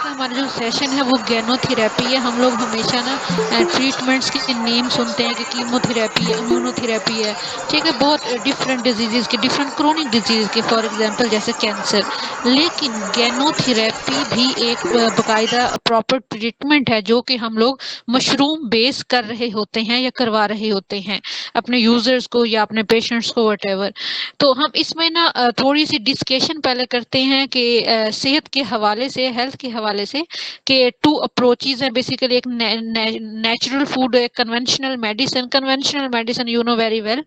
का हमारा जो सेशन है वो गैनोथेरेपी है। हम लोग हमेशा ना ट्रीटमेंट्स के नेम सुनते हैं कि कीमोथेरेपी है, इम्यूनोथेरेपी है, ठीक है, बहुत डिफरेंट डिजीजेस के, डिफरेंट क्रोनिक डिजीज के, फॉर एग्जांपल जैसे कैंसर। लेकिन गैनोथेरेपी भी एक बकायदा प्रॉपर ट्रीटमेंट है जो कि हम लोग मशरूम बेस कर रहे होते हैं या करवा रहे होते हैं अपने यूजर्स को या अपने पेशेंट्स को, वट। तो हम इसमें ना थोड़ी सी डिस्कशन पहले करते हैं कि सेहत के हवाले से, हेल्थ के हवाले से, कि टू अप्रोचेज है बेसिकली। एक नेचुरल फूड, एक conventional medicine. Conventional medicine you know very well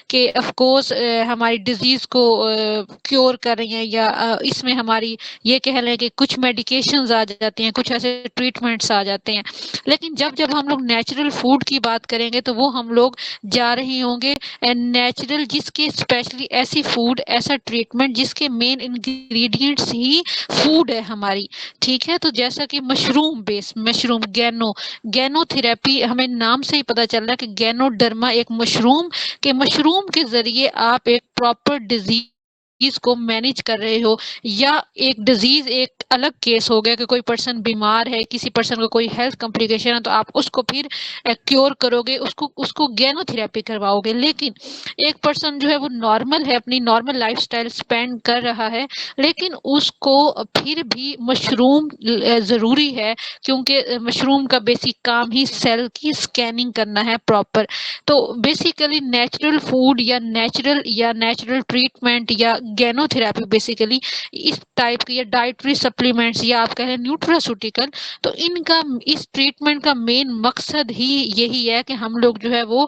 कि ऑफ कोर्स हमारी डिजीज को क्योर कर रही हैं, या इसमें हमारी ये कह लें कि कुछ मेडिकेशंस आ जाती हैं, कुछ ऐसे ट्रीटमेंट्स आ जाते हैं। लेकिन जब जब हम लोग नेचुरल फूड की बात करेंगे तो वो हम लोग जा रहे होंगे नेचुरल, जिसके स्पेशली ऐसी फूड, ऐसा ट्रीटमेंट जिसके मेन इंग्रेडिएंट्स ही फूड है हमारी। ठीक है, तो जैसा कि मशरूम बेस, मशरूम गैनोथेरेपी, हमें नाम से ही पता चल रहा है कि गैनोडर्मा एक मशरूम के जरिए आप एक प्रॉपर डिजीज को मैनेज कर रहे हो। या एक डिजीज एक अलग केस हो गया कि कोई पर्सन बीमार है, किसी पर्सन को कोई हेल्थ कॉम्प्लिकेशन है, तो आप उसको फिर क्योर करोगे, उसको उसको गैनोथेरेपी करवाओगे। लेकिन एक पर्सन जो है वो नॉर्मल है, अपनी नॉर्मल लाइफस्टाइल स्पेंड कर रहा है, लेकिन उसको फिर भी मशरूम जरूरी है, क्योंकि मशरूम का बेसिक काम ही सेल की स्कैनिंग करना है प्रॉपर। तो बेसिकली नेचुरल फूड या नेचुरल ट्रीटमेंट या गैनोथेरेपी बेसिकली इस टाइप की, या डाइटरी सप्लीमेंट्स, या आप कह रहे हैं न्यूट्रास्यूटिकल, तो इनका, इस ट्रीटमेंट का मेन मकसद ही यही है कि हम लोग जो है वो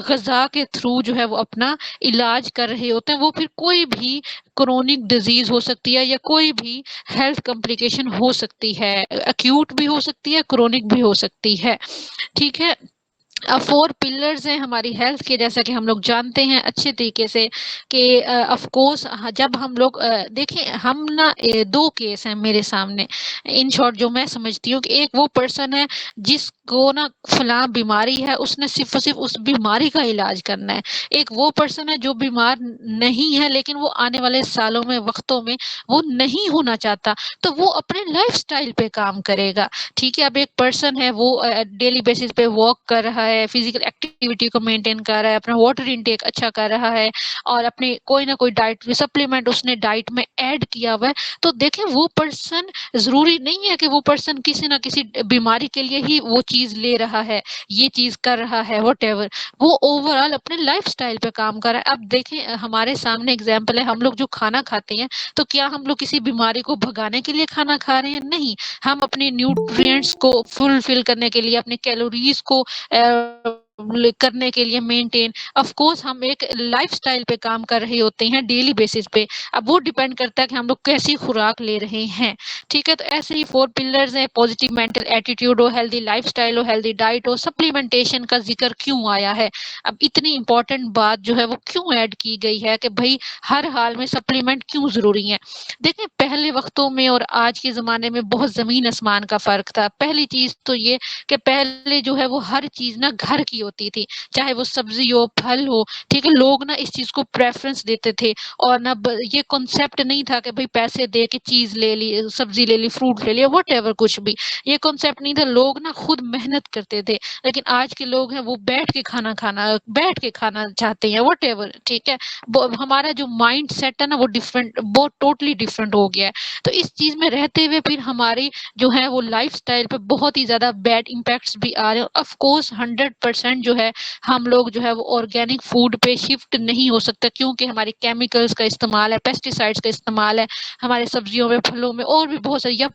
गजा के थ्रू जो है वो अपना इलाज कर रहे होते हैं। वो फिर कोई भी क्रोनिक डिजीज हो सकती है या कोई भी हेल्थ कॉम्प्लिकेशन हो सकती है, एक्यूट भी हो सकती है, क्रोनिक भी हो सकती है। ठीक है, अब 4 पिलर्स हैं हमारी हेल्थ के, जैसा कि हम लोग जानते हैं अच्छे तरीके से कि ऑफ कोर्स जब हम लोग देखें, हम ना 2 केस हैं मेरे सामने इन शॉर्ट, जो मैं समझती हूँ कि एक वो पर्सन है जिसको ना फलां बीमारी है, उसने सिर्फ और सिर्फ उस बीमारी का इलाज करना है। एक वो पर्सन है जो बीमार नहीं है लेकिन वो आने वाले सालों में, वक्तों में वो नहीं होना चाहता, तो वो अपने लाइफस्टाइल पे काम करेगा। ठीक है, अब एक पर्सन है वो डेली बेसिस पे वॉक कर रहा है, फिजिकल एक्टिविटी को मेंटेन कर रहा है, अपना वाटर इनटेक अच्छा कर रहा है, और अपने कोई ना कोई डाइट सप्लीमेंट उसने डाइट में ऐड किया हुआ है, तो देखें वो पर्सन, जरूरी नहीं है कि वो पर्सन किसी ना किसी बीमारी के लिए ही वो चीज ले रहा है, ये चीज कर रहा है, वॉटेवर, वो ओवरऑल अपने लाइफस्टाइल पे काम कर रहा है। अब देखें, हमारे सामने एग्जाम्पल है, हम लोग जो खाना खाते हैं, तो क्या हम लोग किसी बीमारी को भगाने के लिए खाना खा रहे हैं? नहीं, हम अपने न्यूट्रिएंट्स को फुलफिल करने के लिए, अपने कैलोरीज को करने के लिए मेंटेन, ऑफ कोर्स हम एक लाइफस्टाइल पे काम कर रहे होते हैं डेली बेसिस पे। अब वो डिपेंड करता है कि हम लोग कैसी खुराक ले रहे हैं। ठीक है, तो ऐसे ही 4 पिलर्स हैं, पॉजिटिव मेंटल एटीट्यूड हो, हेल्दी लाइफस्टाइल हो, हेल्दी डाइट हो, सप्लीमेंटेशन का जिक्र क्यों आया है, अब इतनी इंपॉर्टेंट बात जो है वो क्यों ऐड की गई है कि भाई हर हाल में सप्लीमेंट क्यों जरूरी है। देखिए, पहले वक्तों में और आज के ज़माने में बहुत ज़मीन आसमान का फ़र्क था। पहली चीज़ तो ये कि पहले जो है वो हर चीज़ ना घर की होती थी, चाहे वो सब्ज़ी हो, फल हो, ठीक है? लोग ना इस चीज़ को प्रेफ़रेंस देते थे, और ना ये कॉन्सेप्ट नहीं था कि भई पैसे दे के चीज़ ले ली, सब्ज़ी ले ली, फ्रूट ले लिया, व्हाटएवर कुछ भी। ये कॉन्सेप्ट नहीं था, लोग ना खुद मेहनत करते थे। लेकिन आज के लोग हैं वो बैठ के खाना चाहते हैं, व्हाटएवर, ठीक है? हमारा जो माइंड सेट है ना वो डिफरेंट, वो टोटली डिफरेंट हो गया है। तो इस चीज में रहते हुए फिर हमारी जो है वो लाइफस्टाइल पे बहुत ही ज्यादा बैड इम्पैक्ट्स भी आ रहे हैं। ऑफ कोर्स 100% जो है हम लोग जो है वो ऑर्गेनिक फूड पे शिफ्ट नहीं हो सकते, क्योंकि हमारे केमिकल्स का इस्तेमाल है, पेस्टिसाइड्स का इस्तेमाल है हमारे सब्जियों में, फलों में, और भी बहुत सारी, या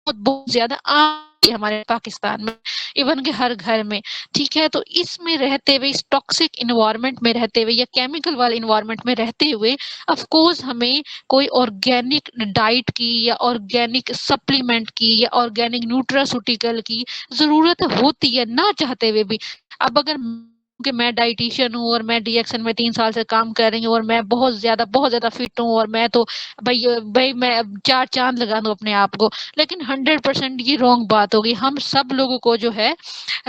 बहुत ज्यादा आम है हमारे पाकिस्तान में, इवन के हर घर में। ठीक है, तो इसमें रहते हुए, इस टॉक्सिक इन्वायरमेंट में रहते हुए या केमिकल वाले इन्वायरमेंट में रहते हुए, ऑफ कोर्स हमें कोई ऑर्गेनिक डाइट की या ऑर्गेनिक सप्लीमेंट की या ऑर्गेनिक न्यूट्रास्यूटिकल की जरूरत होती है, ना चाहते हुए भी। अब अगर कि मैं डाइटिशियन हूँ और मैं डीएक्सन में 3 साल से काम कर रही हूँ और मैं बहुत ज्यादा फिट हूँ और मैं तो भाई मैं अब 4 चांद लगा दूं अपने आप को। लेकिन 100% ये रॉन्ग बात होगी। हम सब लोगों को जो है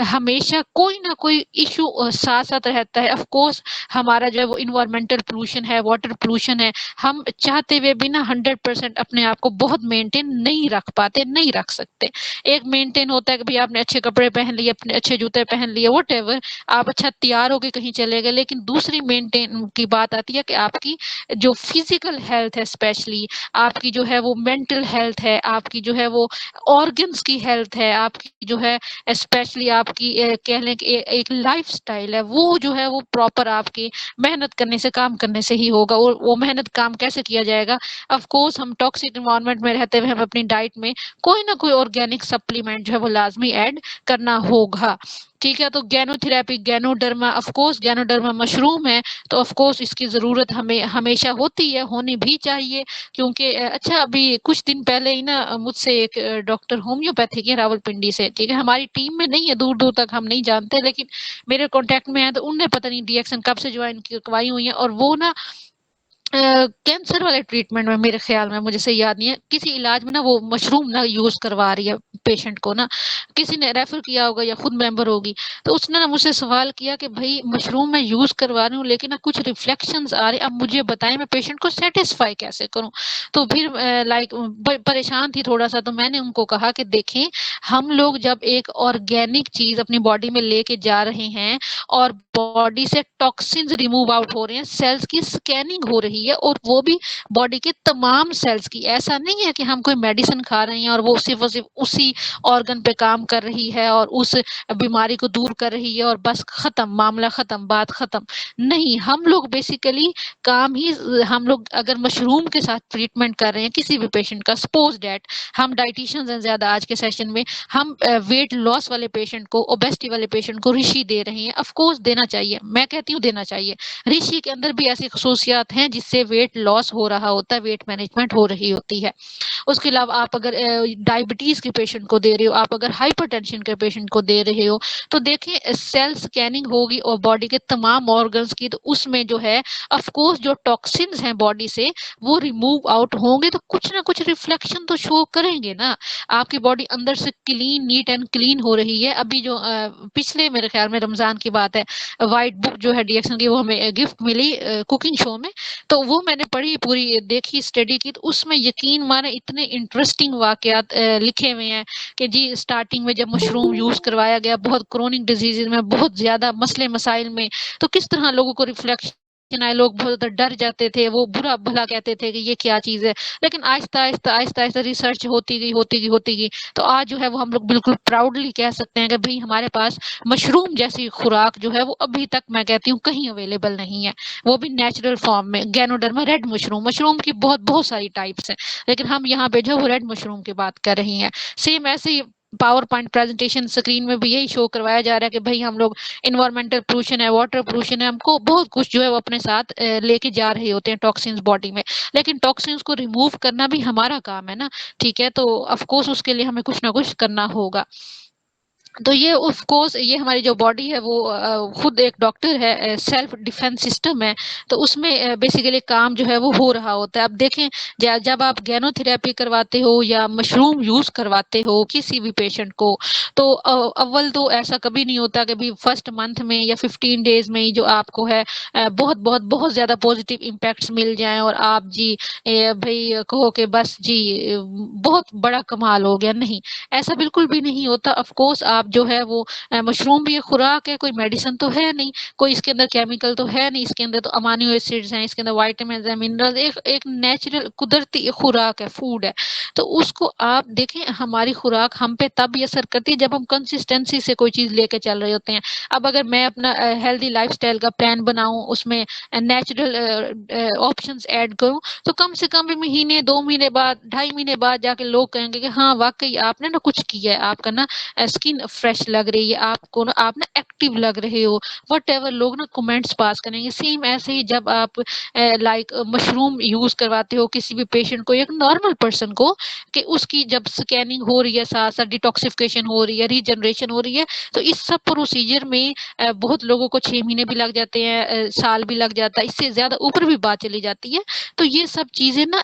हमेशा कोई ना कोई इशू साथ साथ रहता है। ऑफ कोर्स हमारा जो है वो इन्वायरमेंटल पोल्यूशन है, वाटर पोल्यूशन है, हम चाहते हुए भी ना 100% अपने आप को बहुत मेंटेन नहीं रख पाते, नहीं रख सकते। एक मेंटेन होता है कि भाई आपने अच्छे कपड़े पहन लिए, अपने अच्छे जूते पहन लिए, वट आप अच्छा तैयार होके कहीं चले गए। लेकिन दूसरी मेंटेन की बात आती है कि आपकी जो फिजिकल हेल्थ है, स्पेशली आपकी जो है वो मेंटल हेल्थ है, आपकी जो है वो ऑर्गन्स की हेल्थ है, आपकी जो है स्पेशली आपकी कह लें कि एक लाइफस्टाइल है, वो जो है वो प्रॉपर आपकी मेहनत करने से, काम करने से ही होगा। और वो मेहनत काम कैसे किया जाएगा? ऑफ कोर्स हम टॉक्सिक एनवायरनमेंट में रहते हुए हम अपनी डाइट में कोई ना कोई ऑर्गेनिक सप्लीमेंट जो है वो लाजमी ऐड करना होगा। ठीक है, तो Ganotherapy, Ganoderma, of course Ganoderma mushroom है, तो ऑफ कोर्स इसकी जरूरत हमें हमेशा होती है, होनी भी चाहिए। क्योंकि अच्छा अभी कुछ दिन पहले ही ना मुझसे एक डॉक्टर होम्योपैथी के रावलपिंडी से, ठीक है, हमारी टीम में नहीं है, दूर दूर तक हम नहीं जानते, लेकिन मेरे कांटेक्ट में है, तो उनने पता नहीं डीएक्सन कब से ज्वाइन करवाई हुई है। और वो ना कैंसर वाले ट्रीटमेंट में, मेरे ख्याल में, मुझे सही याद नहीं है, किसी इलाज में ना वो मशरूम ना यूज करवा रही है पेशेंट को ना, किसी ने रेफर किया होगा या खुद मेंबर होगी। तो उसने ना मुझसे सवाल किया कि भाई मशरूम मैं यूज करवा रही हूँ लेकिन ना कुछ रिफ्लेक्शंस आ रहे, अब मुझे बताएं मैं पेशेंट को सेटिस्फाई कैसे करूं। तो फिर लाइक परेशान थी थोड़ा सा, तो मैंने उनको कहा कि देखें, हम लोग जब एक ऑर्गेनिक चीज अपनी बॉडी में लेके जा रहे हैं और बॉडी से टॉक्सिन्स रिमूव आउट हो रहे हैं, सेल्स की स्कैनिंग हो रही है, और वो भी बॉडी के तमाम सेल्स की। ऐसा नहीं है कि हम कोई मेडिसिन खा रहे हैं और वो सिर्फ और सिर्फ उसी ऑर्गन पे काम कर रही है और उस बीमारी को दूर कर रही है और बस खत्म, मामला खत्म, बात खत्म। नहीं, हम लोग बेसिकली काम ही, हम लोग अगर मशरूम के साथ ट्रीटमेंट कर रहे हैं किसी भी पेशेंट का, सपोज डेट हम डाइटिशियंस हैं ज्यादा आज के सेशन में, हम वेट लॉस वाले पेशेंट को, ओबेसिटी वाले पेशेंट को ऋषि दे रहे हैं, ऑफ कोर्स देना चाहिए, मैं कहती हूँ देना चाहिए। ऋषि के अंदर भी ऐसी खसूसियात हैं जिससे वेट लॉस हो रहा होता है, वेट मैनेजमेंट हो रही होती है। उसके अलावा आप अगर डायबिटीज के पेशेंट को दे रहे हो, आप अगर हाइपरटेंशन के पेशेंट को दे रहे हो, तो देखें सेल स्कैनिंग होगी और बॉडी के तमाम ऑर्गन्स की, तो उसमें जो है ऑफ कोर्स जो टॉक्सिन्स हैं बॉडी से वो रिमूव आउट होंगे, तो कुछ ना कुछ रिफ्लेक्शन तो शो करेंगे ना। आपकी बॉडी अंदर से क्लीन, नीट एंड क्लीन हो रही है। अभी जो पिछले मेरे ख्याल में रमजान की बात है, व्हाइट बुक जो है डीएक्सन की, वो हमें गिफ्ट मिली कुकिंग शो में, तो वो मैंने पढ़ी, पूरी देखी, स्टडी की, तो उसमें यकीन माने इतने इंटरेस्टिंग वाकयात लिखे हुए हैं कि जी स्टार्टिंग में जब मशरूम यूज करवाया गया बहुत क्रोनिक डिजीज में, बहुत ज्यादा मसले मसाइल में, तो किस तरह लोगों को रिफ्लेक्शन आए, लोग बहुत ज्यादा डर जाते थे, वो बुरा भला कहते थे कि ये क्या चीज है। लेकिन आहिस्ता आहिस्ता आहिस्ता आहिस्ता रिसर्च होती गई, होती गई, होती गई, तो आज जो है वो हम लोग बिल्कुल प्राउडली कह सकते हैं कि भाई हमारे पास मशरूम जैसी खुराक जो है वो अभी तक मैं कहती हूँ कहीं अवेलेबल नहीं है, वो भी नेचुरल फॉर्म में। गैनोडर्मा रेड मशरूम, मशरूम की बहुत बहुत सारी टाइप्स हैं, लेकिन हम यहाँ पे जो रेड मशरूम की बात कर रही हैं। सेम ऐसे ही पावर पॉइंट प्रेजेंटेशन स्क्रीन में भी यही शो करवाया जा रहा है कि भाई हम लोग इन्वायरमेंटल पोल्यूशन है, वाटर पोल्यूशन है, हमको बहुत कुछ जो है वो अपने साथ लेके जा रहे होते हैं टॉक्सिन्स बॉडी में। लेकिन टॉक्सिन्स को रिमूव करना भी हमारा काम है ना, ठीक है, तो ऑफ कोर्स उसके लिए हमें कुछ ना कुछ करना होगा। तो ये ऑफ कोर्स ये हमारी जो बॉडी है वो खुद एक डॉक्टर है, सेल्फ डिफेंस सिस्टम है, तो उसमें बेसिकली काम जो है वो हो रहा होता है। अब देखें, जब आप गैनोथेरेपी करवाते हो या मशरूम यूज करवाते हो किसी भी पेशेंट को, तो अव्वल तो ऐसा कभी नहीं होता कि भाई फर्स्ट मंथ में या 15 डेज में ही जो आपको है बहुत बहुत बहुत ज्यादा पॉजिटिव इम्पैक्ट्स मिल जाएं और आप जी भाई कहो कि बस जी बहुत बड़ा कमाल हो गया। नहीं, ऐसा बिल्कुल भी नहीं होता। ऑफ कोर्स आप जो है वो मशरूम भी एक खुराक है, कोई मेडिसिन तो है नहीं, कोई इसके अंदर केमिकल तो है नहीं, इसके अंदर तो अमाइनो एसिड्स हैं, इसके अंदर विटामिन है, मिनरल, एक एक नेचुरल कुदरती खुराक है, फूड है। तो उसको आप देखें, हमारी खुराक हम पे तब ये असर करती है जब हम कंसिस्टेंसी से कोई चीज लेके चल रहे होते हैं। अब अगर मैं अपना हेल्दी लाइफस्टाइल का प्लान बनाऊं, उसमें नेचुरल ऑप्शंस ऐड करूं, तो कम से कम भी महीने, 2 महीने बाद, 2.5 महीने बाद जाके लोग कहेंगे कि हाँ वाकई आपने ना कुछ किया है, आपका ना स्किन फ्रेश लग रही है, आपको ना आप ना एक्टिव लग रहे हो, व्हाटएवर लोग ना कमेंट्स पास करेंगे। सेम ऐसे ही जब आप लाइक मशरूम यूज़ करवाते हो किसी भी पेशेंट को, एक नॉर्मल पर्सन को, कि उसकी जब स्कैनिंग हो रही है, साथ-साथ डिटॉक्सिफिकेशन हो रही है, रीजनरेशन हो रही है, तो इस सब प्रोसीजर में बहुत लोगों को 6 महीने भी लग जाते हैं, साल भी लग जाता है, इससे ज़्यादा ऊपर भी बात चली जाती है। तो ये सब चीज़ें ना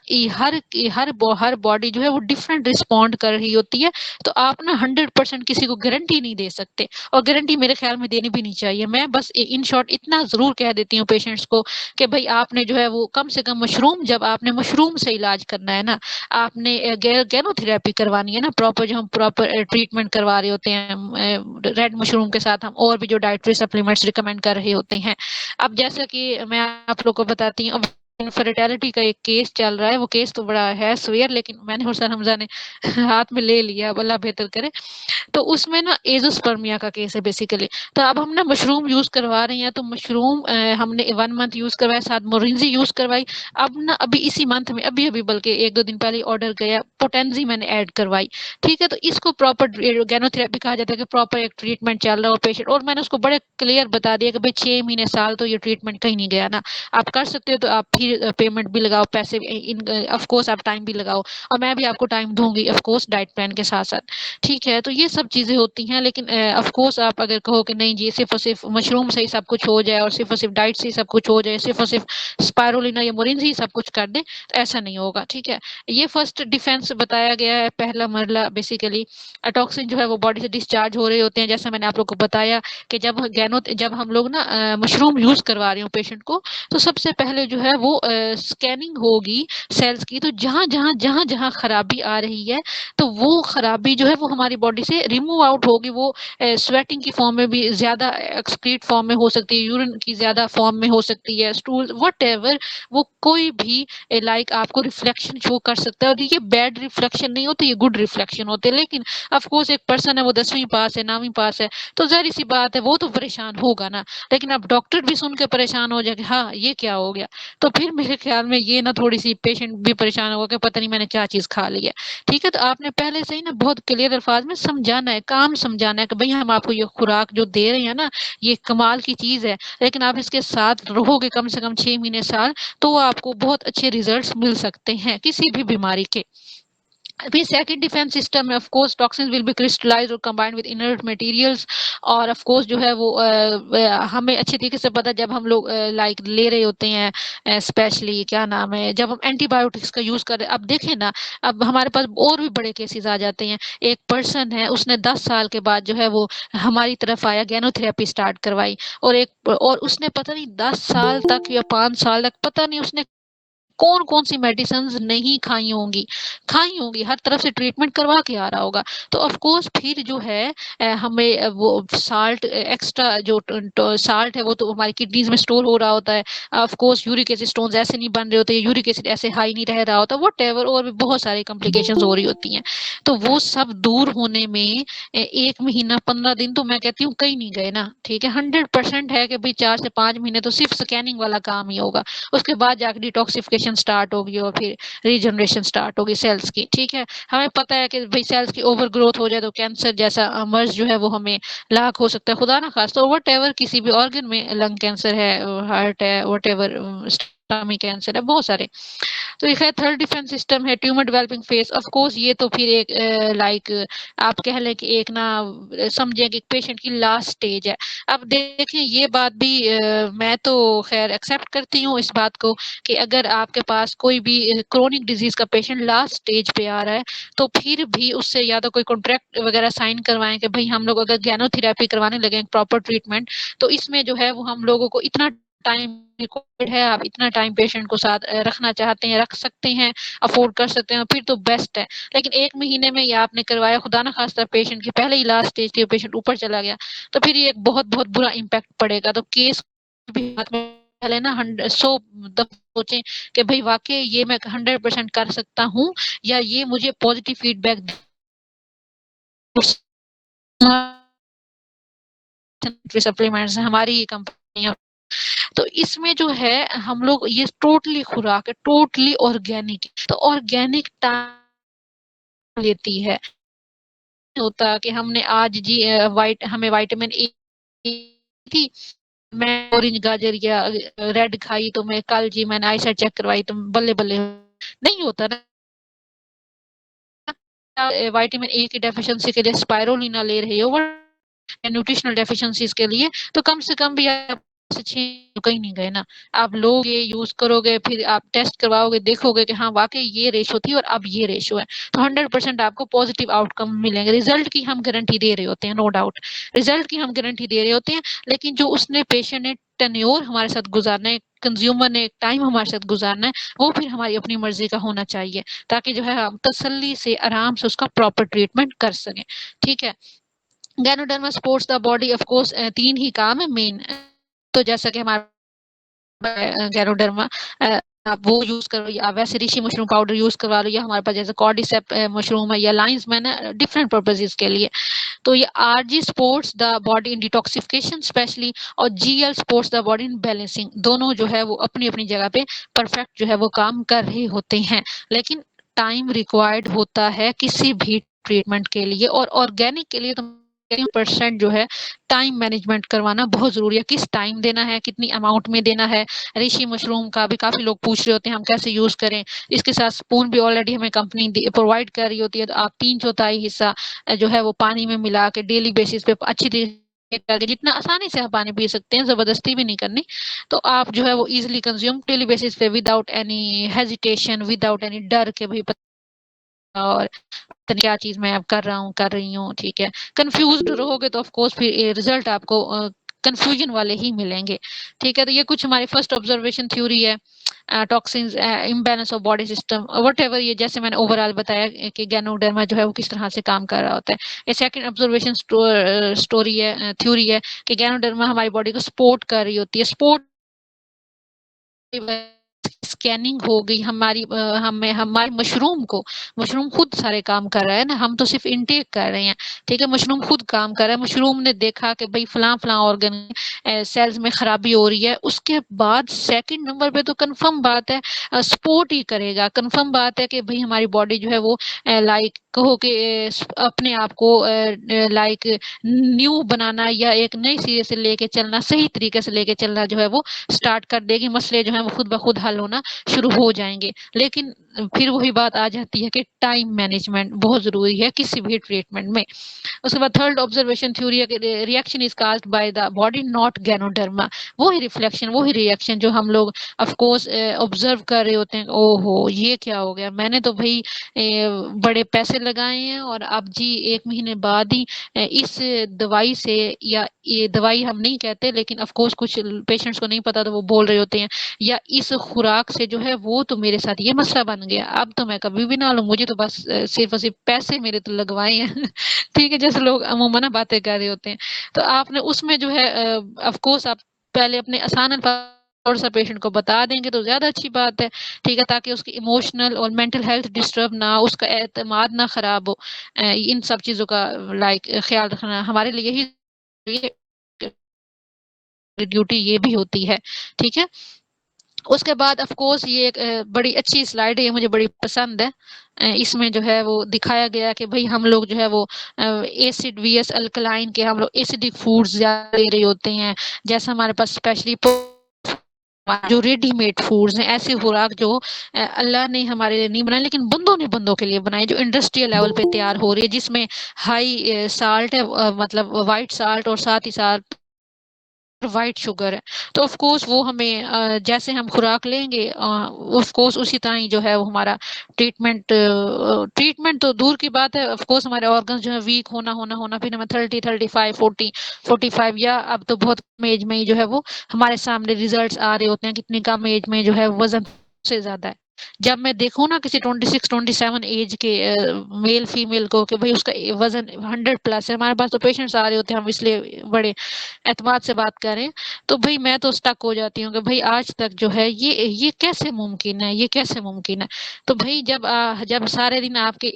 हर बॉडी जो है वो डिफरेंट रिस्पॉन्ड कर रही होती है। तो आप ना 100% किसी को गारंटी नहीं दे सकते, और गारंटी मेरे ख्याल में देनी भी नहीं चाहिए। मैं बस इन शॉर्ट इतना ज़रूर कह देती हूँ पेशेंट्स को कि भई आपने जो है वो कम से कम मशरूम, जब आपने मशरूम से इलाज करना है ना, आपने गैनोथेरेपी करवानी है ना, प्रॉपर जो हम प्रॉपर ट्रीटमेंट करवा रहे होते हैं रेड मशरूम के साथ, हम और भी जो डाइटरी सप्लीमेंट्स रिकमेंड कर रहे होते हैं। अब जैसा कि मैं आप लोग को बताती हूँ, अब इनफर्टिलिटी का एक केस चल रहा है, वो केस तो बड़ा है सीवियर, लेकिन मैंने और सर हमज़ा ने हाथ में ले लिया, अब अल्लाह बेहतर करे। तो उसमें ना एज़ोस्पर्मिया का केस है बेसिकली। तो अब हम ना मशरूम यूज़ करवा रहे हैं, तो मशरूम हमने 1 मंथ यूज़ करवाया, साथ मोरिंजी यूज़ करवाई। अब ना अभी इसी मंथ में अभी-अभी बल्कि 1-2 दिन पहले ऑर्डर गया, पोटेंसी मैंने ऐड करवाई। ठीक है? तो इसको प्रॉपर गैनोथेरेपी कहा जाता है, कि प्रॉपर एक ट्रीटमेंट चल रहा हो पेशेंट, और मैंने उसको बड़े क्लियर बता दिया कि भई 6 महीने, साल तो ये ट्रीटमेंट कहीं नहीं गया ना। आप कर सकते हो तो आप फिर पेमेंट भी लगाओ, पैसे भी ऑफ कोर्स आप टाइम भी लगाओ, और मैं भी आपको टाइम दूँगी ऑफ कोर्स डाइट प्लान के साथ-साथ। ठीक है, तो ये सब चीज़ें होती हैं, लेकिन ऑफ़ कोर्स आप अगर कहो कि नहीं जी सिर्फ़ और सिर्फ़ मशरूम से ही सब कुछ हो जाए, और सिर्फ़ और सिर्फ़ डाइट से ही सब कुछ हो जाए, सिर्फ़ और सिर्फ़ स्पाइरुलिना या मोरिंज ही सब कुछ कर दें, तो ऐसा नहीं होगा, ठीक है? ये फर्स्ट डिफेंस बताया गया है, पहला मरला बेसिकली टॉक्सिन जो है वो बॉडी से डिस्चार्ज हो रहे होते हैं, जैसा मैंने आप लोग को बताया कि जब हम लोग ना मशरूम यूज़ करवा रहे हो पेशेंट को, तो सबसे पहले जो है वो स्कैनिंग होगी सेल्स की, तो जहाँ-जहाँ खराबी आ रही है, तो वो खराबी जो है वो हमारी बॉडी से रिमूव आउट होगी। वो स्वेटिंग की फॉर्म में भी ज़्यादा एक्सक्रीट फॉर्म में हो सकती है, यूरिन की ज़्यादा फॉर्म में हो सकती है, स्टूल व्हाटएवर, वो कोई भी लाइक आपको रिफ्लेक्शन शो कर सकता है, और ये बैड रिफ्लेक्शन नहीं होते, ये गुड रिफ्लेक्शन होते हैं। लेकिन ऑफ कोर्स एक पर्सन है, वो 10वीं पास है, 9वीं पास है, तो ज़ाहिर-सी बात है वो तो परेशान होगा ना। लेकिन अब डॉक्टर भी सुन के परेशान हो जाए कि हाँ, ये क्या हो गया? तो फिर मेरे ख्याल में ये ना थोड़ी-सी पेशेंट भी परेशान होगा कि पता नहीं मैंने क्या चीज़ खा ली है। ठीक है? तो आपने पहले से ही ना बहुत क्लियर अल्फाज में समझाना है, काम समझाना है कि भई हम आपको ये खुराक जो दे रहे हैं ना, ये कमाल की चीज़ है, लेकिन आप इसके साथ रहोगे कम से कम 6 महीने, साल, तो आपको बहुत अच्छे रिज़ल्ट्स मिल सकते हैं, किसी भी बीमारी के। अभी सेकंड डिफेंस सिस्टम है, of course toxins will be crystallised और कंबाइंड विद इनर्ट मटेरियल्स, और ऑफ कोर्स जो है वो हमें अच्छे तरीके से पता है, जब हम लोग लाइक ले रहे होते हैं, स्पेशली क्या नाम है, जब हम एंटीबायोटिक्स का यूज़ कर रहे हैं, अब देखें ना, अब हमारे पास और भी बड़े केसेस आ जाते हैं। एक पर्सन है, उसने 10 साल के बाद जो है वो हमारी तरफ आया, गैनोथेरेपी स्टार्ट करवाई, और उसने पता नहीं 10 साल तक या 5 साल तक पता नहीं उसने कौन-कौन सी मेडिसिन्स नहीं खाई होंगी, हर तरफ से ट्रीटमेंट करवा के आ रहा होगा। तो ऑफ कोर्स फिर जो है हमें वो साल्ट एक्स्ट्रा जो साल्ट है वो तो हमारी किडनीज़ में स्टोर हो रहा होता है। Of course uric acid stones ऐसे नहीं बन रहे होते, यूरिक एसिड ऐसे हाई नहीं रह रहा होता, व्हाटएवर और भी बहुत सारी कॉम्प्लिकेशंस हो रही होती हैं। तो वो सब दूर होने में 1 महीना 15 दिन तो मैं कहती हूँ कहीं नहीं गए ना, ठीक है? 100% है कि भई 4 से 5 महीने तो सिर्फ़ स्कैनिंग वाला काम ही होगा। उसके बाद जाके डिटॉक्सिफिकेशन स्टार्ट होगी, और फिर रीजनरेशन स्टार्ट होगी सेल्स की, ठीक है? हमें पता है कि भई सेल्स की ओवर ग्रोथ हो जाए तो कैंसर जैसा मर्ज़ जो है वो हमें लाक हो सकता है, खुदा ना ख़ास्ता, और व्हाटएवर किसी भी ऑर्गन में लंग कैंसर है, हार्ट है, व्हाटएवर स्टमक कैंसर है, बहुत सारे। तो एक है थर्ड डिफेंस सिस्टम है tumour developing phase, of course ये तो फिर एक लाइक आप कह लें कि एक ना समझें कि पेशेंट की लास्ट स्टेज है। अब देखें ये बात भी मैं तो खैर एक्सेप्ट करती हूँ इस बात को, कि अगर आपके पास कोई भी क्रोनिक डिजीज का पेशेंट लास्ट स्टेज पे आ रहा है, तो फिर भी उससे या तो कोई कॉन्ट्रैक्ट वगैरह साइन करवाएं कि भाई हम लोग अगर गैनोथेरेपी करवाने लगे प्रॉपर ट्रीटमेंट, तो इसमें जो है वो हम लोगों को इतना टाइम रिक्वायर्ड है, आप इतना टाइम पेशेंट को साथ रखना चाहते हैं, रख सकते हैं, अफ़ोर्ड कर सकते हैं, फिर तो बेस्ट है। लेकिन 1 महीने में ये आपने करवाया, खुदा ना ख़ास्ता पेशेंट की पहले ही लास्ट स्टेज थी, पेशेंट ऊपर चला गया, तो फिर ये एक बहुत-बहुत बुरा इम्पैक्ट पड़ेगा। तो केस भी हाथ में पहले ना 100 दफ़ा सोचें कि भई वाक़ई ये मैं 100% कर सकता हूँ, या ये मुझे पॉज़िटिव फीडबैक सप्लीमेंट्स हैं, हमारी ही कंपनी। तो इसमें जो है हम लोग ये टोटली खुराक है, टोटली ऑर्गेनिक, तो ऑर्गेनिक टाइम लेती है। होता कि हमने आज जी वाइट हमें विटामिन ए थी, मैं ऑरेंज गाजर या रेड खाई तो मैं कल जी मैंने आई साइट चेक करवाई तो बल्ले-बल्ले नहीं होता ना। विटामिन ए की डेफिशिएंसी के लिए स्पाइरुलिना ले रहे हो न्यूट्रिशनल डेफिशिएंसीज के लिए, तो कम से कम भी आप कहीं नहीं गए ना। आप लोगे, यूज़ करोगे, फिर आप टेस्ट करवाओगे, देखोगे कि हाँ, वाक़ई ये रेशो थी और अब ये रेशो है। तो 100% आपको पॉजिटिव आउटकम मिलेंगे। रिज़ल्ट की हम गारंटी दे रहे होते हैं, नो डाउट। रिज़ल्ट की हम गारंटी दे रहे होते हैं, लेकिन जो उसने पेशेंट ने टेन्योर हमारे साथ गुज़ारना है, कंज़्यूमर ने टाइम हमारे साथ गुज़ारना है, वो फिर हमारी अपनी मर्ज़ी का होना चाहिए, ताकि जो है हम तसल्ली से, आराम से उसका प्रॉपर ट्रीटमेंट कर सकें। ठीक है? Ganoderma supports the body of course 3 ही काम है मेन। तो जैसा कि हमारा गैनोडर्मा आप वो यूज़ करो या वैसे ऋषि मशरूम पाउडर यूज़ करवा लो या हमारे पास जैसे कॉर्डिसेप मशरूम है या लायंस मैन है डिफरेंट पर्पसेस के लिए। तो ये RG supports the body in detoxification specially और GL supports the body in balancing. दोनों जो है वो अपनी-अपनी जगह पे परफेक्ट जो है वो काम कर रहे होते हैं। लेकिन टाइम रिक्वायर्ड होता है किसी भी ट्रीटमेंट के लिए और ऑर्गेनिक के लिए तो 10% जो है टाइम मैनेजमेंट करवाना बहुत ज़रूरी है। किस टाइम देना है, कितनी अमाउंट में देना है। ऋषि मशरूम का भी काफ़ी लोग पूछ रहे होते हैं हम कैसे यूज़ करें। इसके साथ स्पून भी ऑलरेडी हमें कंपनी प्रोवाइड कर रही होती है, तो आप 3/4 हिस्सा जो है वो पानी में मिला के डेली बेसिस पे अच्छी तरीके जितना आसानी से आप पानी पी सकते हैं, ज़बरदस्ती भी नहीं करनी। तो आप जो है वो ईज़िली कंज़्यूम डेली बेसिस पे without any hesitation, without any डर के भई और पता नहीं क्या चीज़ मैं अब कर रहा हूँ, कर रही हूँ, ठीक है। कन्फ्यूज़्ड रहोगे तो ऑफ कोर्स फिर ये रिज़ल्ट आपको कन्फ्यूजन वाले ही मिलेंगे, ठीक है। तो ये कुछ हमारी फर्स्ट ऑब्जर्वेशन थ्योरी है। Toxins imbalance of body system whatever ये जैसे मैंने ओवरऑल बताया कि गैनोडर्मा जो है वो किस तरह से काम कर रहा होता है। ये सेकंड ऑब्जर्वेशन स्टोरी है थ्योरी है कि गैनोडर्मा हमारी बॉडी को सपोर्ट कर रही होती है। सपोर्ट स्कैनिंग हो गई हमारी हमें हमारे मशरूम खुद सारे काम कर रहा है ना, हम तो सिर्फ इनटेक कर रहे हैं, ठीक है। मशरूम खुद काम कर रहा है। मशरूम ने देखा कि भाई फलां ऑर्गन सेल्स में खराबी हो रही है, उसके बाद सेकंड नंबर पे तो कंफर्म बात है सपोर्ट ही करेगा। कंफर्म बात है कि भाई हमारी बॉडी जो है वो लाइक कहो कि अपने आप को लाइक न्यू बनाना या एक नई सिरे से लेके चलना, सही तरीके से लेके चलना जो है वो स्टार्ट कर देगी। मसले जो हैं वो खुद ब खुद हल होना शुरू हो जाएँगे। लेकिन फिर वही बात आ जाती है कि टाइम मैनेजमेंट बहुत ज़रूरी है किसी भी ट्रीटमेंट में। उसके बाद थर्ड ऑब्जर्वेशन थ्योरी है कि reaction is caused by the body not Ganoderma. वो ही रिफ्लेक्शन, वो ही रिएक्शन जो हम लोग ऑफ कोर्स ऑब्जर्व कर रहे होते हैं, ओहो! ये क्या हो गया? मैंने तो भई बड़े पैसे लगाए हैं और अब जी 1 महीने बाद ही इस दवाई से या ये दवाई हम नहीं कहते लेकिन ऑफ कोर्स कुछ पेशेंट्स को नहीं पता तो वो बोल रहे होते हैं या इस खुराक से जो है वो तो मेरे साथ ये मसला बन गया, अब तो मैं कभी भी ना लूँ, मुझे तो बस सिर्फ़ और सिर्फ़ पैसे मेरे तो लगवाए हैं। ठीक है, जैसे लोग अमूमन ना बातें कर रहे होते हैं। तो आपने उसमें जो है ऑफ कोर्स आप पहले अपने आसान अल्फाज थोड़ा-सा पेशेंट को बता देंगे तो ज़्यादा अच्छी बात है, ठीक है? ताकि उसकी इमोशनल और मेंटल हेल्थ डिस्टर्ब ना हो, उसका एतमाद ना खराब हो। इन सब चीज़ों का लाइक ख़्याल रखना हमारे लिए ही ये ड्यूटी ये भी होती है, ठीक है? उसके बाद ऑफ कोर्स ये एक बड़ी अच्छी स्लाइड है, ये मुझे बड़ी पसंद है। इसमें जो है वो दिखाया गया कि भई हम लोग जो है वो एसिड वीएस अल्कलाइन के हम लोग एसिडिक फूड्स ज़्यादा ले रहे होते हैं। जैसे हमारे पास स्पेशली जो रेडीमेड फूड्स हैं, ऐसी खुराक जो अल्लाह ने हमारे लिए नहीं बनाई लेकिन बंदों के लिए बनाई, जो इंडस्ट्रियल लेवल पे तैयार हो रही है, जिसमें हाई साल्ट है मतलब व्हाइट साल्ट और साथ ही साथ व्हाइट शुगर है। तो ऑफ कोर्स वो हमें जैसे हम खुराक लेंगे ऑफ कोर्स उसी तरह ही जो है वो हमारा ट्रीटमेंट तो दूर की बात है, ऑफ कोर्स हमारे ऑर्गन्स जो है वीक होना फिर हमें 30, 35, 40, 45 या अब तो बहुत कम एज में ही जो है वो हमारे सामने रिजल्ट्स आ रहे होते हैं, कितनी कम एज में जो है वज़न से ज़्यादा है। जब मैं देखूँ ना किसी 26, 27 एज के मेल फीमेल को कि भई उसका वज़न 100 प्लस है, हमारे पास तो पेशेंट्स आ रहे होते हैं, हम इसलिए बड़े एतमाद से बात कर रहे हैं। तो भई मैं तो स्टक हो जाती हूँ कि भई आज तक जो है ये कैसे मुमकिन है, ये कैसे मुमकिन है? तो भई जब सारे दिन आपके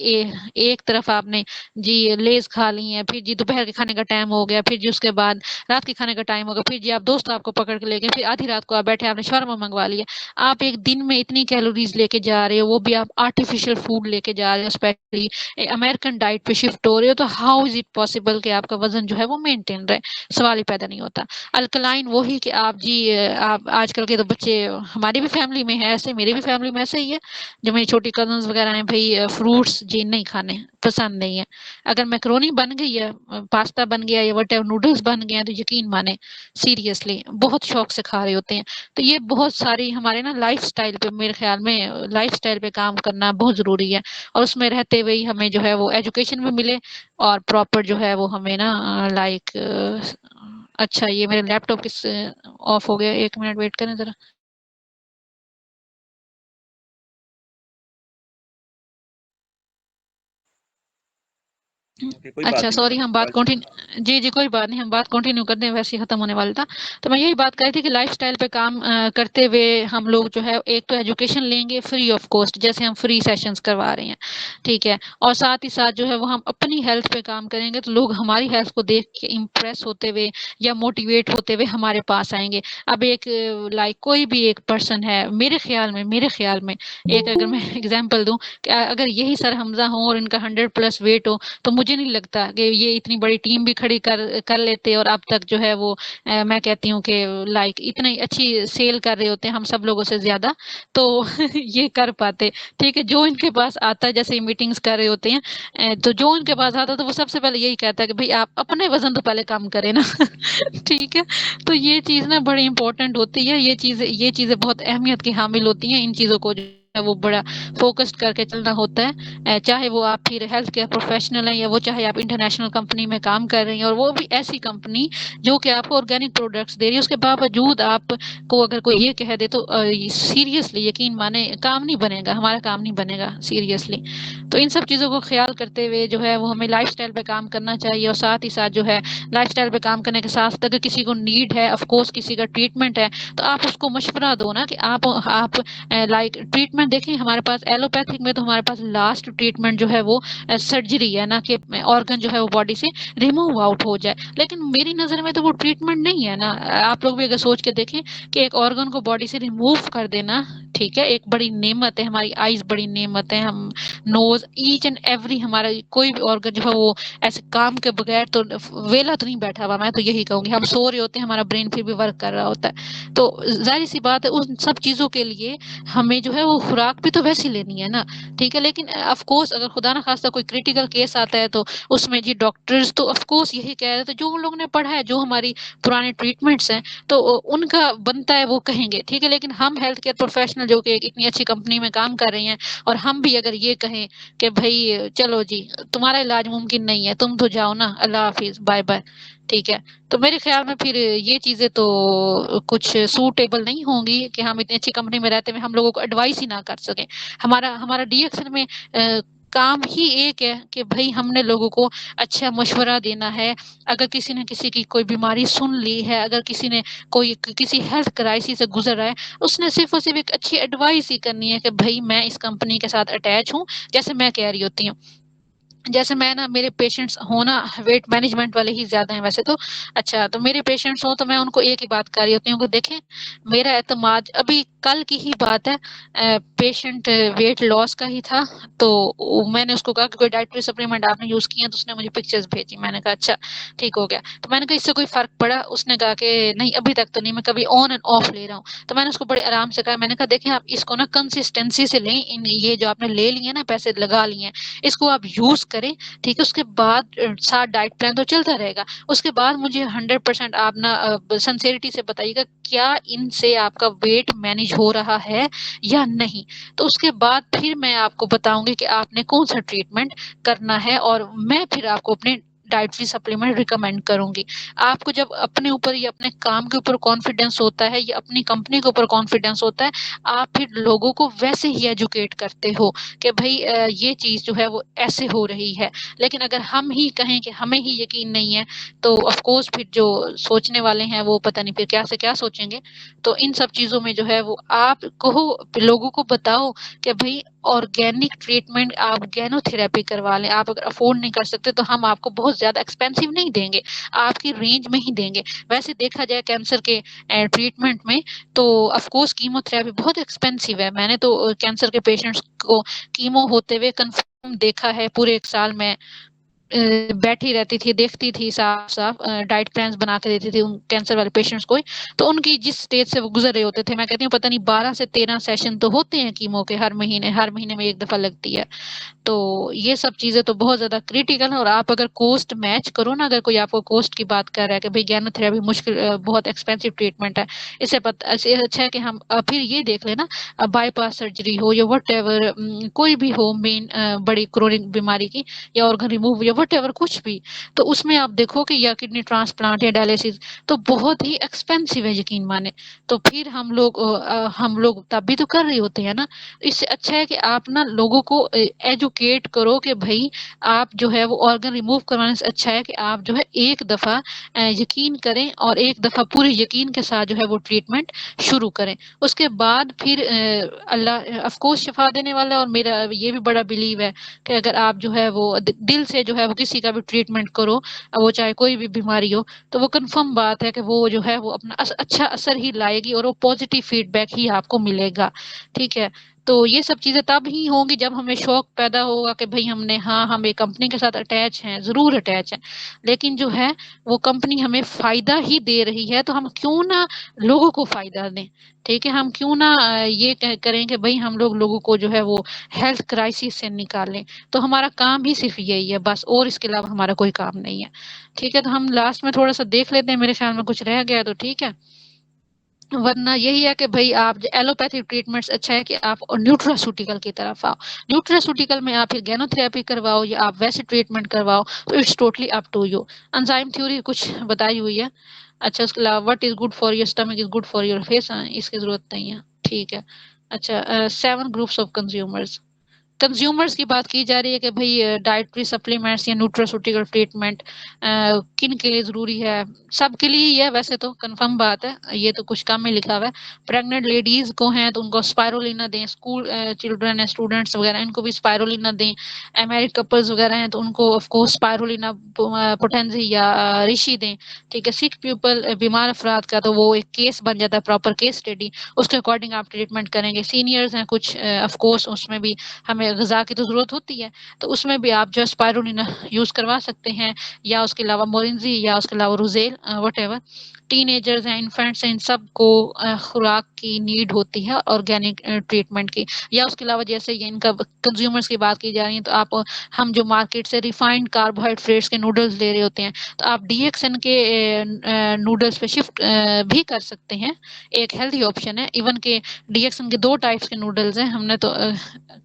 एक तरफ आपने जी लेज़ खा ली हैं, फिर जी दोपहर के खाने का टाइम हो गया, फिर जी उसके बाद रात के खाने का टाइम हो गया, फिर जी आप दोस्त आपको पकड़ के ले गए, फिर आधी रात को आप बैठे आपने शवारमा मँगवा लिया। आप एक दिन में इतनी कैलोरीज़ चीज़ लेके जा रहे हो, वो भी आप आर्टिफिशियल फूड लेके जा रहे हो, स्पेशली अमेरिकन डाइट पे शिफ्ट हो रहे हो, तो हाउ इज़ इट पॉसिबल कि आपका वज़न जो है वो मेंटेन रहे? सवाल ही पैदा नहीं होता। अल्कलाइन वही कि आप जी आप आजकल के तो बच्चे हमारी भी फैमिली में है ऐसे, मेरी भी फैमिली में ऐसे ही है। जो मेरी छोटी कज़िन्स वग़ैरह हैं भई फ्रूट्स जी नहीं खाने, पसंद नहीं है। अगर मैकरोनी बन गई है पास्ता बन गया या व्हाटएवर नूडल्स बन गए हैं तो यकीन माने सीरियसली बहुत शौक से खा रहे होते हैं। तो ये बहुत सारी हमारे ना लाइफ़स्टाइल पे मेरे ख़्याल में लाइफ़स्टाइल पे काम करना बहुत ज़रूरी है और उसमें रहते हुए ही हमें जो है वो एजुकेशन भी मिले और प्रॉपर जो है वो हमें ना लाइक अच्छा ये मेरे लैपटॉप किस ऑफ हो गया 1 मिनट वेट करें ज़रा। ओके, कोई बात अच्छा नहीं सॉरी मैडम, हम बात कॉल चल रहा था। कंटिन्यू जी, कोई बात नहीं, हम बात कंटिन्यू करते हैं, वैसे ही खत्म होने वाला था। तो मैं यही बात कर रही थी कि लाइफ़स्टाइल पे काम करते हुए हम लोग जो है एक तो एजुकेशन लेंगे फ्री ऑफ कॉस्ट जैसे हम फ्री सेशंस करवा रहे हैं, ठीक है? और साथ ही साथ जो है वो हम अपनी हेल्थ पे काम करेंगे तो लोग हमारी हेल्थ को देख के इम्प्रेस होते हुए या मोटिवेट होते हुए हमारे पास आएँगे। अब एक लाइक कोई भी एक पर्सन है मेरे ख़्याल में एक अगर मैं एग्ज़ाम्पल दूँ कि अगर यही सर हमज़ा हों और इनका 100 प्लस वेट हो तो मुझे नहीं लगता कि ये इतनी बड़ी टीम भी खड़ी कर कर लेते और अब तक जो है वो मैं कहती हूँ कि लाइक इतनी अच्छी सेल कर रहे होते हैं हम सब लोगों से ज़्यादा, तो ये कर पाते। ठीक है, जो इनके पास आता है जैसे ये मीटिंग्स कर रहे होते हैं तो जो इनके पास आता है तो वो सबसे पहले यही कहता है कि भई आप अपने वज़न तो पहले कम करें ना। ठीक है, तो ये चीज़ ना बड़ी इम्पोर्टेंट होती है, ये चीज़ें बहुत अहमियत की हामिल होती हैं, इन चीज़ों को जो है वो बड़ा फ़ोकस्ड करके चलना होता है। चाहे वो आप फिर हेल्थ केयर प्रोफेशनल हैं या वो चाहे आप इंटरनेशनल कंपनी में काम कर रही हैं और वो भी ऐसी कंपनी जो कि आपको ऑर्गेनिक प्रोडक्ट्स दे रही है उसके बावजूद आपको अगर कोई ये कह दे तो सीरियसली यकीन माने काम नहीं बनेगा, हमारा काम नहीं बनेगा सीरियसली। तो इन सब चीज़ों को ख्याल करते हुए जो है वो हमें लाइफस्टाइल पे काम करना चाहिए और साथ ही साथ जो है लाइफस्टाइल पे काम करने के साथ अगर किसी को नीड है ऑफ कोर्स किसी का ट्रीटमेंट है तो आप उसको मशवरा दो ना कि आप लाइक ट्रीटमेंट देखें हमारे पास एलोपैथिक में तो हमारे पास लास्ट ट्रीटमेंट जो है वो सर्जरी है ना कि ऑर्गन जो है वो बॉडी से रिमूव आउट हो जाए लेकिन मेरी नज़र में तो वो ट्रीटमेंट नहीं है ना। आप लोग भी अगर सोच के देखें कि एक ऑर्गन को बॉडी से रिमूव कर देना ठीक है एक बड़ी नेमत है हमारी आईज बड़ी नेमत है हम नोज ईच एंड एवरी हमारा कोई भी ऑर्गन जो है वो ऐसे काम के बगैर तो वेला तो नहीं बैठा हुआ मैं तो यही कहूंगी हम सो रहे होते हैं हमारा ब्रेन फिर भी वर्क कर रहा होता है तो जाहिर सी बात है उन सब चीज़ों के लिए हमें जो है वो खुराक भी तो वैसी लेनी है ना ठीक है लेकिन ऑफ कोर्स अगर खुदा ना खास्ता कोई क्रिटिकल केस आता है तो उसमें जी डॉक्टर्स तो ऑफ कोर्स यही कह रहे थे जो उन लोगों ने पढ़ा है जो हमारी पुराने ट्रीटमेंट्स हैं तो उनका बनता है वो कहेंगे ठीक है लेकिन हम हेल्थ केयर प्रोफेशनल जो कि इतनी अच्छी कंपनी में काम कर रहे हैं और हम भी अगर ये कहें कि भाई चलो जी तुम्हारा इलाज मुमकिन नहीं है तुम तो जाओ ना अल्लाह हाफिज बाय बाय ठीक है तो मेरे ख्याल में फिर ये चीज़ें तो कुछ सूटेबल नहीं होंगी कि हम इतनी अच्छी कंपनी में रहते हुए हम लोगों को एडवाइस ही ना कर सकें हमारा हमारा डीएक्शन में काम ही एक है कि भाई हमने लोगों को अच्छा मशवरा देना है अगर किसी ने किसी की कोई बीमारी सुन ली है अगर किसी ने कोई किसी हेल्थ क्राइसिस से गुजर रहा है उसने सिर्फ और सिर्फ एक अच्छी एडवाइस ही करनी है कि भाई मैं इस कंपनी के साथ अटैच हूँ जैसे मैं कह रही होती हूँ जैसे मैं ना मेरे पेशेंट्स हो ना वेट मैनेजमेंट वाले ही ज़्यादा हैं वैसे तो। अच्छा तो मेरे पेशेंट्स हों तो मैं उनको एक ही बात कर रही होती हूँ कि देखें मेरा एतमाद अभी कल की ही बात है पेशेंट वेट लॉस का ही था तो मैंने उसको कहा कि कोई डाइटरी सप्लीमेंट आपने यूज़ किए हैं तो उसने मुझे पिक्चर्स भेजी मैंने कहा अच्छा ठीक हो गया तो मैंने कहा इससे कोई फ़र्क पड़ा उसने कहा कि नहीं अभी तक तो नहीं मैं कभी ऑन एंड ऑफ ले रहा हूँ तो मैंने उसको बड़े आराम से कहा मैंने कहा देखें आप इसको ना कंसिस्टेंसी से लें इन ये जो आपने ले लिए ना पैसे लगा लिए हैं इसको आप यूज़ करें ठीक है उसके बाद साथ डाइट प्लान तो चलता रहेगा उसके बाद मुझे 100% आप ना सिंसेरिटी से बताइएगा क्या इनसे आपका वेट मैनेज हो रहा है या नहीं तो उसके बाद फिर मैं आपको बताऊंगी कि आपने कौन सा ट्रीटमेंट करना है और मैं फिर आपको अपने डाइटरी सप्लीमेंट रिकमेंड करूंगी आपको जब अपने ऊपर या अपने काम के ऊपर कॉन्फिडेंस होता है या अपनी कंपनी के ऊपर कॉन्फिडेंस होता है आप फिर लोगों को वैसे ही एजुकेट करते हो कि भाई ये चीज़ जो है वो ऐसे हो रही है लेकिन अगर हम ही कहें कि हमें ही यकीन नहीं है तो ऑफ कोर्स फिर जो सोचने वाले हैं वो पता नहीं फिर क्या से क्या सोचेंगे तो इन सब चीज़ों में जो है वो आप कहो लोगों को बताओ कि भाई ऑर्गेनिक ट्रीटमेंट आप गैनोथेरेपी करवा लें। आप अगर अफ़ोर्ड नहीं कर सकते तो हम आपको बहुत ज़्यादा एक्सपेंसिव नहीं देंगे, आपकी रेंज में ही देंगे। वैसे देखा जाए कैंसर के ट्रीटमेंट में तो ऑफ़ कोर्स कीमोथेरेपी बहुत एक्सपेंसिव है। मैंने तो कैंसर के पेशेंट्स को कीमो होते हुए कन्फर्म देखा है पूरे 1 साल में। बैठी रहती थी, देखती थी साफ-साफ डाइट प्लान्स बना के देती थी उन कैंसर वाले पेशेंट्स को ही। तो उनकी जिस स्टेज से वो गुज़र रहे होते थे, मैं कहती हूँ पता नहीं 12 से 13 सेशन तो होते हैं कीमो के हर महीने में 1 दफ़ा लगती है। तो ये सब चीज़ें तो बहुत ज़्यादा क्रिटिकल है और आप अगर कॉस्ट मैच करो ना, अगर कोई आपको कॉस्ट की बात कर रहा है कि भई गैनोथेरेपी मुश्किल बहुत एक्सपेंसिव ट्रीटमेंट है। इससे अच्छा है कि हम फिर ये देख लें ना बायपास सर्जरी हो या व्हाटएवर कोई भी हो मेन बड़ी क्रोनिक बीमारी की या ऑर्गन रिमूव या व्हाटएवर कुछ भी। तो उसमें आप देखो कि या किडनी ट्रांसप्लांट या डायलिसिस तो बहुत ही एक्सपेंसिव है यकीन मानें। तो फिर हम लोग तब भी तो कर रहे होते हैं ना। इससे अच्छा है कि आप ना लोगों को एजुकेट करो कि भई आप जो है वो ऑर्गन रिमूव करवाने से अच्छा है कि आप जो है एक दफ़ा यकीन करें और एक दफ़ा पूरे यकीन के साथ जो है वो ट्रीटमेंट शुरू करें। उसके बाद फिर अल्लाह ऑफ़ कोर्स शिफ़ा देने वाला है और मेरा ये भी बड़ा बिलीव है कि अगर आप जो है वो दिल से जो है वो किसी का भी ट्रीटमेंट करो, वो चाहे कोई भी बीमारी हो, तो वो कन्फर्म बात है कि वो जो है वो अपना अच्छा असर ही लाएगी और वो पॉज़िटिव फीडबैक ही आपको मिलेगा, ठीक है? तो ये सब चीज़ें तब ही होंगी जब हमें शौक पैदा होगा कि भई हम एक कंपनी के साथ अटैच हैं, ज़रूर अटैच हैं। लेकिन जो है वो कंपनी हमें फ़ायदा ही दे रही है, तो हम क्यों ना लोगों को फ़ायदा दें, ठीक है? हम क्यों ना ये करें कि भई हम लोग लोगों को जो है वो हेल्थ क्राइसिस से निकालें। तो हमारा काम ही सिर्फ़ यही है बस और इसके अलावा हमारा कोई काम नहीं है। ठीक है? तो हम लास्ट में थोड़ा-सा देख लेते हैं, मेरे ख़्याल में कुछ रह गया है तो ठीक है। वरना यही है कि भई आप एलोपैथिक ट्रीटमेंट्स अच्छा है कि आप न्यूट्रास्यूटिकल की तरफ आओ। न्यूट्रास्यूटिकल में आप फिर गैनोथेरेपी करवाओ या आप वैसे ट्रीटमेंट करवाओ, तो it's totally up to you. Enzyme theory कुछ बताई हुई है। अच्छा उसके अलावा what is good for your stomach is good for your face इसकी ज़रूरत नहीं है। ठीक है। अच्छा 7 ग्रुप्स ऑफ कंज्यूमर्स। कंज्यूमर्स की बात की जा रही है कि भई डाइटरी सप्लीमेंट्स या न्यूट्रास्यूटिकल ट्रीटमेंट किन के लिए ज़रूरी है? सबके लिए ही है वैसे तो कन्फर्म बात है, ये तो कुछ कम में लिखा हुआ है। प्रेग्नेंट लेडीज़ को हैं तो उनको स्पाइरुलिना दें, स्कूल चिल्ड्रन हैं, स्टूडेंट्स वगैरह इनको भी स्पाइरुलिना दें। मैरिड कपल्स वगैरह हैं तो उनको ऑफ कोर्स स्पाइरुलिना पोटेंसी या रिशी दें, ठीक है? सिक पीपल बीमार अफराद का तो वो एक केस बन जाता है प्रॉपर केस स्टडी, उसके अकॉर्डिंग आप ट्रीटमेंट करेंगे। सीनियर्स हैं कुछ ऑफ कोर्स उसमें भी हमें ग़िज़ा की तो ज़रूरत होती है, तो उसमें भी आप जो है स्पाइरुलिना यूज़ करवा सकते हैं या उसके अलावा मोरिंजी या उसके अलावा रुज़ेल व्हाटएवर। टीनेजर्स हैं, इन्फेंट्स हैं, इन सबको खुराक की नीड होती है ऑर्गेनिक ट्रीटमेंट की या उसके अलावा जैसे ये इनका कंज्यूमर्स की बात की जा रही है, तो हम जो मार्केट से रिफाइंड कार्बोहाइड्रेट्स के नूडल्स ले रहे होते हैं, तो आप डीएक्सएन के नूडल्स पे शिफ्ट भी कर सकते हैं। एक हेल्दी ऑप्शन है। इवन के डीएक्सएन के 2 टाइप्स के नूडल्स हैं, हमने तो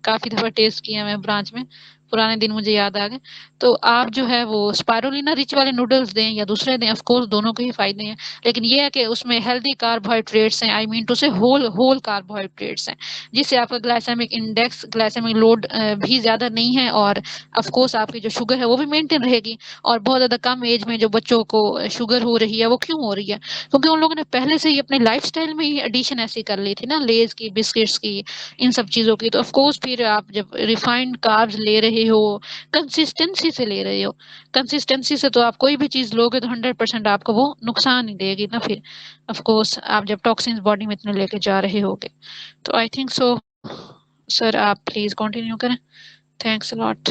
काफ़ी दफ़ा टेस्ट किया है ब्रांच में, पुराने दिन मुझे याद आ गए। तो आप जो है वो स्पाइरुलिना रिच वाले नूडल्स दें या दूसरे दें, ऑफ कोर्स दोनों के ही फ़ायदे हैं। लेकिन ये है कि उसमें हेल्दी कार्बोहाइड्रेट्स हैं, आई मीन टू से होल होल कार्बोहाइड्रेट्स हैं, जिससे आपका ग्लाइसेमिक इंडेक्स, ग्लाइसेमिक लोड भी ज़्यादा नहीं है और ऑफ कोर्स आपकी जो शुगर है वो भी मेंटेन रहेगी। और बहुत ज़्यादा कम एज में जो बच्चों को शुगर हो रही है, वो क्यों हो रही है? क्योंकि उन लोगों ने पहले से ही अपने लाइफ़स्टाइल में ही एडिशन ऐसी कर ली थी ना, लेज़ की, बिस्किट्स की, इन सब चीज़ों की। तो ऑफ कोर्स फिर आप जब रिफाइंड कार्ब्स ले रहे हो, कंसिस्टेंसी से ले रहे हो, कंसिस्टेंसी से तो आप कोई भी चीज़ लोगे तो 100% आपको वो नुकसान ही देगी ना फिर। ऑफ कोर्स आप जब टॉक्सिन्स बॉडी में इतने लेके जा रहे होगे। तो आई थिंक सो सर आप प्लीज़ कंटिन्यू करें। Thanks a lot.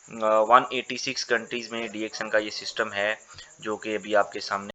186 कंट्रीज़ में डीएक्सन का ये सिस्टम है, जो कि अभी आपके सामने